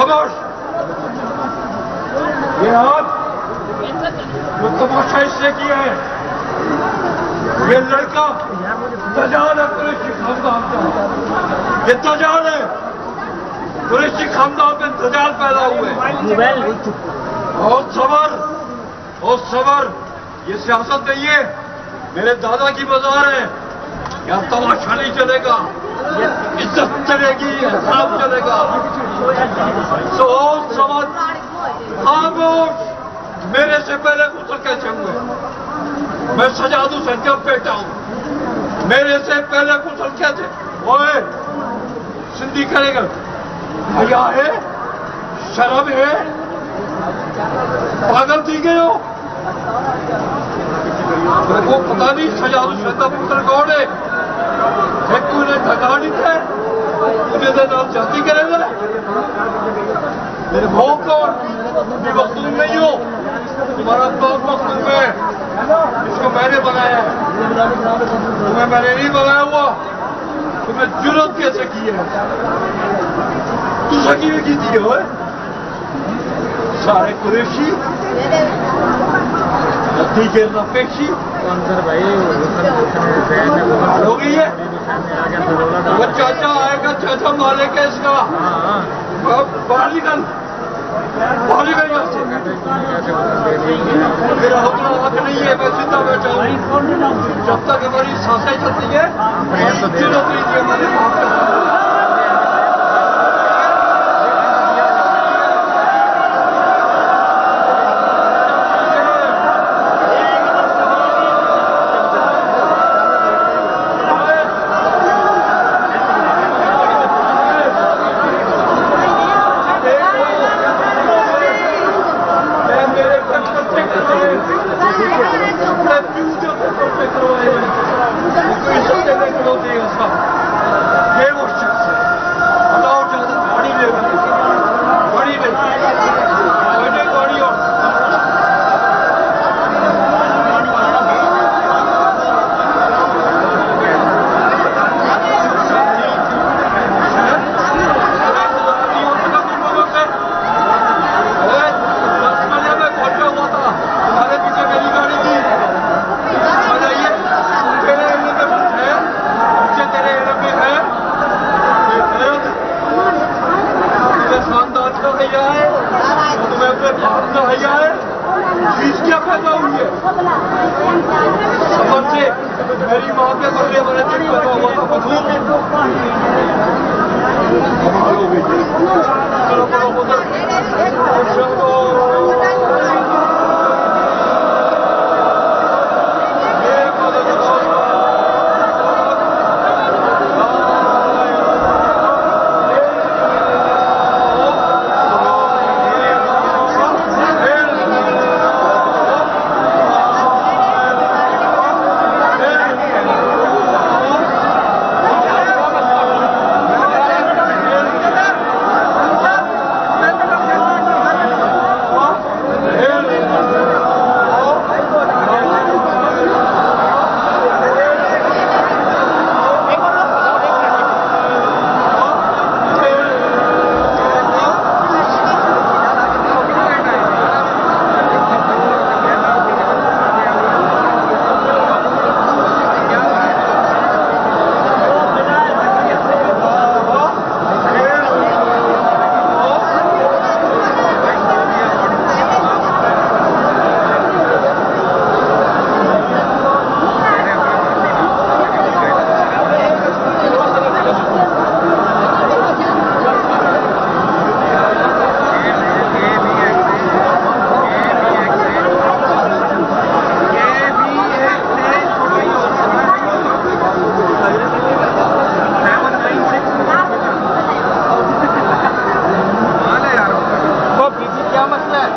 खामोश। ये हाथ जो तमाशा इसने किया है, ये लड़का दजाल है कुरैशी खानदान का। ये दजाल है, कुरैशी खानदान में दजाल पैदा हुए। और सबर, ये सियासत नहीं है, मेरे दादा की बाजार है, यहाँ तमाशा नहीं चलेगा, इज्जत चलेगी, हिसाब चलेगा। सोच समझ, खामोश। मेरे से पहले गुसल कैसे हुए? मैं सजाद हुसैन का बेटा हूं, मेरे से पहले गुसल कैसे? ओए सिंधी करेगा, हया है, शर्म है, पागल थी गए हो? वो पता नहीं सजाद हुसैन का पुत्र कौन है? एक तूने ठगा नहीं थे, तुझे तो नाम जाति करेगा। मेरे भाव कौन? तुम मखदूम नहीं हो, तुम्हारा बाप मखदूम है, इसको मैंने बनाया है, तुम्हें मैंने नहीं बनाया हुआ। तुम्हें जुर्रत कैसे की है? तू सकी में की दी हो सारे कुरैशी नतीजे पेशी हो गई है। वो चाचा आएगा, चाचा मारेगा इसका। बाहर निकल, बाहर निकल यहाँ से। मेरा अपना हक नहीं है, मैं सीधा बैठा हूँ। जब तक हमारी सांसें चलती है, जरूरत नहीं थी हमारे बाप का। क्या पैदा हुई है? समझ से मेरी माँ के बदले मैंने दिन पैदा हुआ था। कमाल हो गई। चलो